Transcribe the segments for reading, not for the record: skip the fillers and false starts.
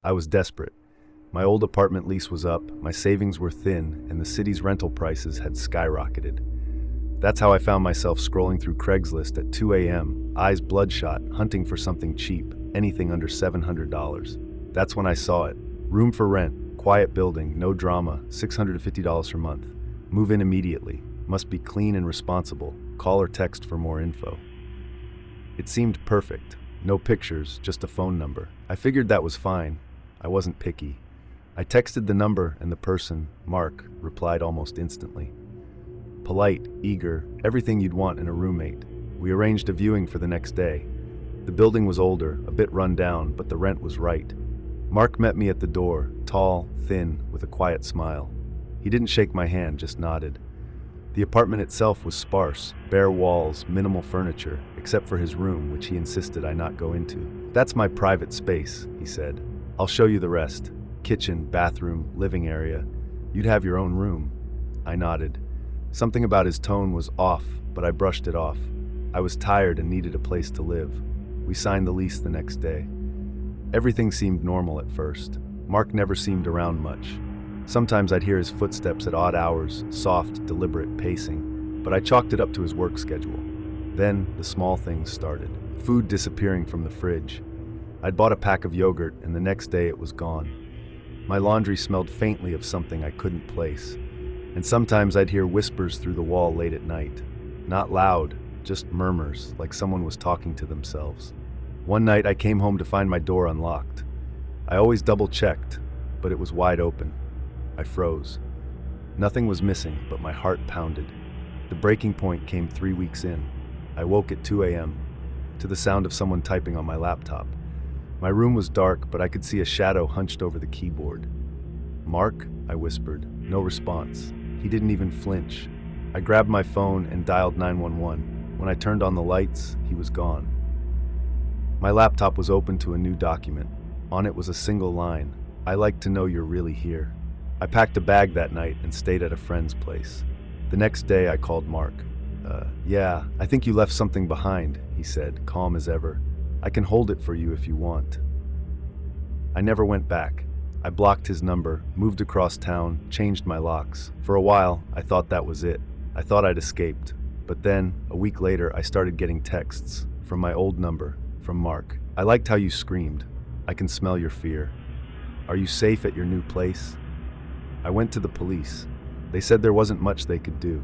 I was desperate. My old apartment lease was up, my savings were thin, and the city's rental prices had skyrocketed. That's how I found myself scrolling through Craigslist at 2 a.m., eyes bloodshot, hunting for something cheap, anything under $700. That's when I saw it. Room for rent, quiet building, no drama, $650 per month. Move in immediately. Must be clean and responsible. Call or text for more info. It seemed perfect. No pictures, just a phone number. I figured that was fine. I wasn't picky. I texted the number and the person, Mark, replied almost instantly. Polite, eager, everything you'd want in a roommate. We arranged a viewing for the next day. The building was older, a bit run down, but the rent was right. Mark met me at the door, tall, thin, with a quiet smile. He didn't shake my hand, just nodded. The apartment itself was sparse, bare walls, minimal furniture, except for his room, which he insisted I not go into. That's my private space, he said. I'll show you the rest. Kitchen, bathroom, living area. You'd have your own room. I nodded. Something about his tone was off, but I brushed it off. I was tired and needed a place to live. We signed the lease the next day. Everything seemed normal at first. Mark never seemed around much. Sometimes I'd hear his footsteps at odd hours, soft, deliberate pacing, but I chalked it up to his work schedule. Then the small things started. Food disappearing from the fridge. I'd bought a pack of yogurt, and the next day it was gone. My laundry smelled faintly of something I couldn't place. And sometimes I'd hear whispers through the wall late at night. Not loud, just murmurs, like someone was talking to themselves. One night I came home to find my door unlocked. I always double-checked, but it was wide open. I froze. Nothing was missing, but my heart pounded. The breaking point came 3 weeks in. I woke at 2 a.m. to the sound of someone typing on my laptop. My room was dark, but I could see a shadow hunched over the keyboard. "Mark?" I whispered. No response. He didn't even flinch. I grabbed my phone and dialed 911. When I turned on the lights, he was gone. My laptop was open to a new document. On it was a single line. "I like to know you're really here." I packed a bag that night and stayed at a friend's place. The next day I called Mark. Yeah, I think you left something behind," he said, calm as ever. "I can hold it for you if you want." I never went back. I blocked his number, moved across town, changed my locks. For a while, I thought that was it. I thought I'd escaped. But then, a week later, I started getting texts from my old number, from Mark. "I liked how you screamed. I can smell your fear. Are you safe at your new place?" I went to the police. They said there wasn't much they could do.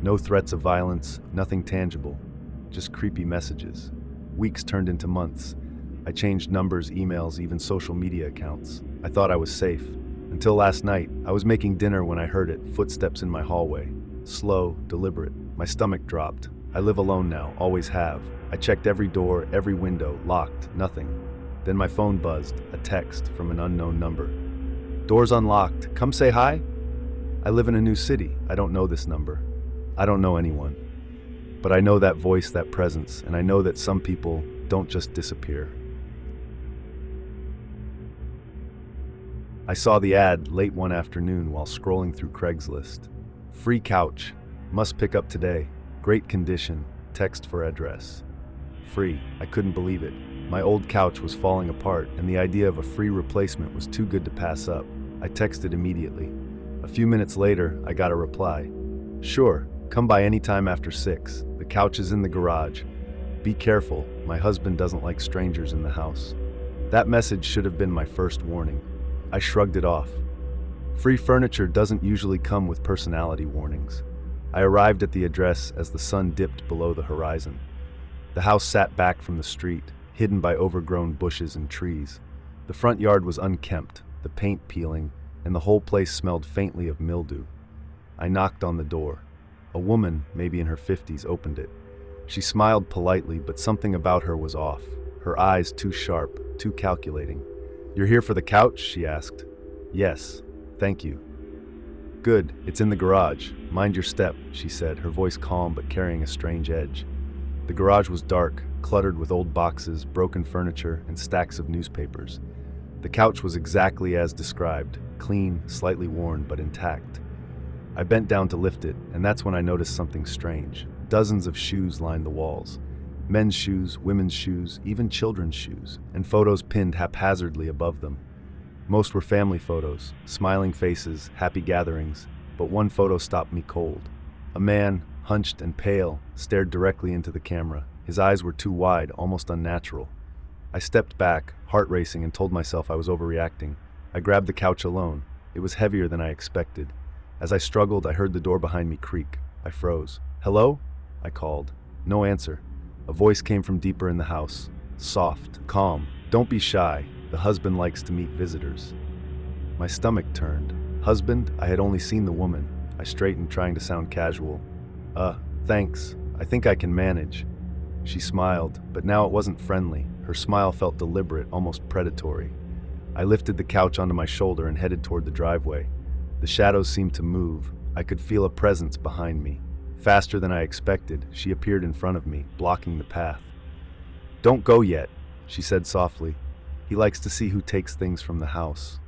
No threats of violence, nothing tangible, just creepy messages. Weeks turned into months. I changed numbers, emails, even social media accounts. I thought I was safe. Until last night, I was making dinner when I heard it, footsteps in my hallway. Slow, deliberate. My stomach dropped. I live alone now, always have. I checked every door, every window, locked, nothing. Then my phone buzzed, a text from an unknown number. "Doors unlocked. Come say hi?" I live in a new city. I don't know this number. I don't know anyone. But I know that voice, that presence, and I know that some people don't just disappear. I saw the ad late one afternoon while scrolling through Craigslist. Free couch. Must pick up today. Great condition. Text for address. Free. I couldn't believe it. My old couch was falling apart, and the idea of a free replacement was too good to pass up. I texted immediately. A few minutes later, I got a reply. "Sure, come by anytime after 6. The couch is in the garage. Be careful, my husband doesn't like strangers in the house." That message should have been my first warning. I shrugged it off. Free furniture doesn't usually come with personality warnings. I arrived at the address as the sun dipped below the horizon. The house sat back from the street, hidden by overgrown bushes and trees. The front yard was unkempt, the paint peeling, and the whole place smelled faintly of mildew. I knocked on the door. A woman, maybe in her 50s, opened it. She smiled politely, but something about her was off. Her eyes too sharp, too calculating. "You're here for the couch?" she asked. "Yes, thank you." "Good, it's in the garage. Mind your step," she said, her voice calm but carrying a strange edge. The garage was dark, cluttered with old boxes, broken furniture, and stacks of newspapers. The couch was exactly as described, clean, slightly worn, but intact. I bent down to lift it, and that's when I noticed something strange. Dozens of shoes lined the walls. Men's shoes, women's shoes, even children's shoes, and photos pinned haphazardly above them. Most were family photos, smiling faces, happy gatherings, but one photo stopped me cold. A man, hunched and pale, stared directly into the camera. His eyes were too wide, almost unnatural. I stepped back, heart racing, and told myself I was overreacting. I grabbed the couch alone. It was heavier than I expected. As I struggled, I heard the door behind me creak. I froze. "Hello?" I called. No answer. A voice came from deeper in the house. Soft, calm. "Don't be shy. The husband likes to meet visitors." My stomach turned. Husband? I had only seen the woman. I straightened, trying to sound casual. Thanks. I think I can manage." She smiled, but now it wasn't friendly. Her smile felt deliberate, almost predatory. I lifted the couch onto my shoulder and headed toward the driveway. The shadows seemed to move. I could feel a presence behind me. Faster than I expected, she appeared in front of me, blocking the path. "Don't go yet," she said softly. "He likes to see who takes things from the house."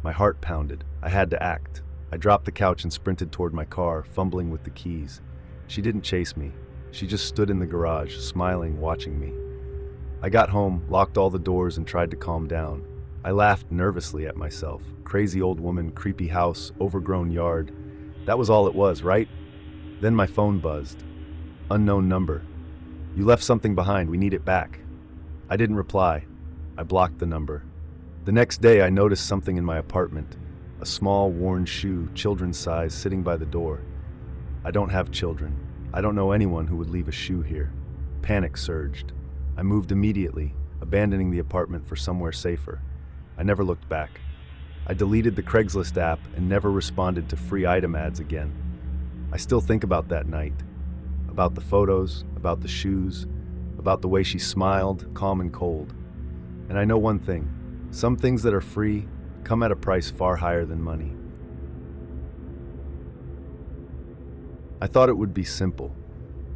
My heart pounded. I had to act. I dropped the couch and sprinted toward my car, fumbling with the keys. She didn't chase me. She just stood in the garage, smiling, watching me. I got home, locked all the doors, and tried to calm down. I laughed nervously at myself. Crazy old woman, creepy house, overgrown yard. That was all it was, right? Then my phone buzzed. Unknown number. "You left something behind, we need it back." I didn't reply. I blocked the number. The next day I noticed something in my apartment. A small, worn shoe, children's size, sitting by the door. I don't have children. I don't know anyone who would leave a shoe here. Panic surged. I moved immediately, abandoning the apartment for somewhere safer. I never looked back. I deleted the Craigslist app and never responded to free item ads again. I still think about that night. About the photos, about the shoes, about the way she smiled, calm and cold. And I know one thing. Some things that are free come at a price far higher than money. I thought it would be simple.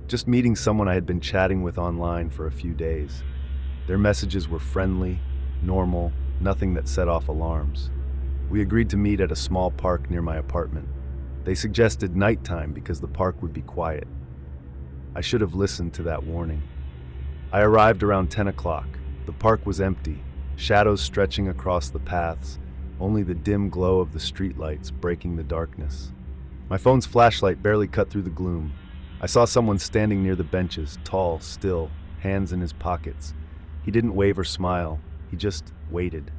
Just meeting someone I had been chatting with online for a few days. Their messages were friendly, normal, nothing that set off alarms. We agreed to meet at a small park near my apartment. They suggested nighttime because the park would be quiet. I should have listened to that warning. I arrived around 10 o'clock. The park was empty, shadows stretching across the paths, only the dim glow of the streetlights breaking the darkness. My phone's flashlight barely cut through the gloom. I saw someone standing near the benches, tall, still, hands in his pockets. He didn't wave or smile, he just waited.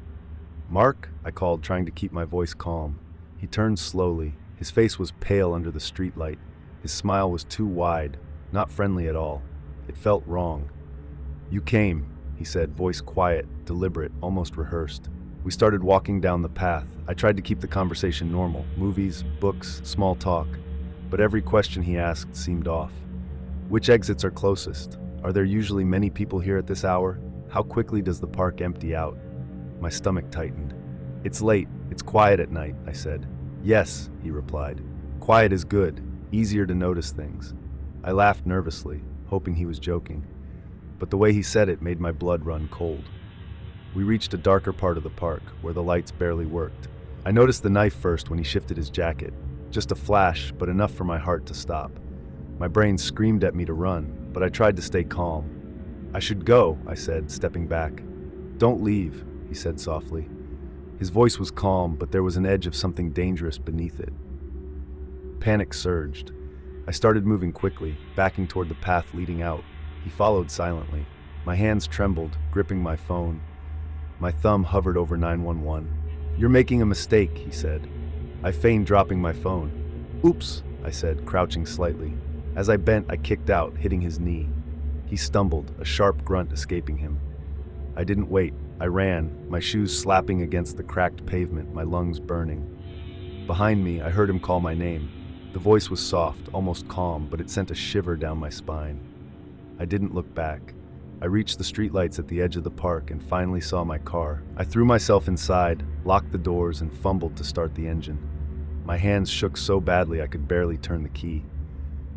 "Mark?" I called, trying to keep my voice calm. He turned slowly. His face was pale under the streetlight. His smile was too wide, not friendly at all. It felt wrong. "You came," he said, voice quiet, deliberate, almost rehearsed. We started walking down the path. I tried to keep the conversation normal, movies, books, small talk, but every question he asked seemed off. "Which exits are closest? Are there usually many people here at this hour? How quickly does the park empty out?" My stomach tightened. "It's late. It's quiet at night," I said. "Yes," he replied. "Quiet is good. Easier to notice things." I laughed nervously, hoping he was joking. But the way he said it made my blood run cold. We reached a darker part of the park, where the lights barely worked. I noticed the knife first when he shifted his jacket. Just a flash, but enough for my heart to stop. My brain screamed at me to run, but I tried to stay calm. "I should go," I said, stepping back. "Don't leave," he said softly. His voice was calm, but there was an edge of something dangerous beneath it. Panic surged. I started moving quickly, backing toward the path leading out. He followed silently. My hands trembled, gripping my phone. My thumb hovered over 911. "You're making a mistake," he said. I feigned dropping my phone. "Oops," I said, crouching slightly. As I bent, I kicked out, hitting his knee. He stumbled, a sharp grunt escaping him. I didn't wait. I ran, my shoes slapping against the cracked pavement, my lungs burning. Behind me, I heard him call my name. The voice was soft, almost calm, but it sent a shiver down my spine. I didn't look back. I reached the streetlights at the edge of the park and finally saw my car. I threw myself inside, locked the doors, and fumbled to start the engine. My hands shook so badly I could barely turn the key.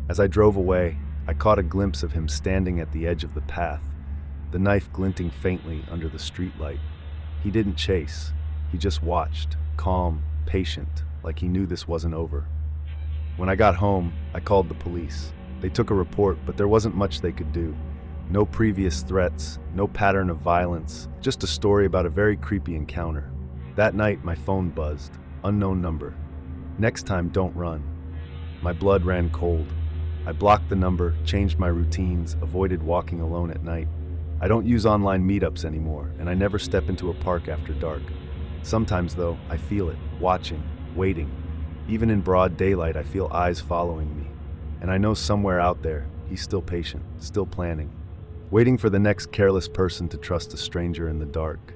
As I drove away, I caught a glimpse of him standing at the edge of the path, the knife glinting faintly under the streetlight. He didn't chase. He just watched, calm, patient, like he knew this wasn't over. When I got home, I called the police. They took a report, but there wasn't much they could do. No previous threats, no pattern of violence, just a story about a very creepy encounter. That night, my phone buzzed. Unknown number. Next time, don't run. My blood ran cold. I blocked the number, changed my routines, avoided walking alone at night. I don't use online meetups anymore, and I never step into a park after dark. Sometimes, though, I feel it, watching, waiting. Even in broad daylight, I feel eyes following me. And I know somewhere out there, he's still patient, still planning, waiting for the next careless person to trust a stranger in the dark.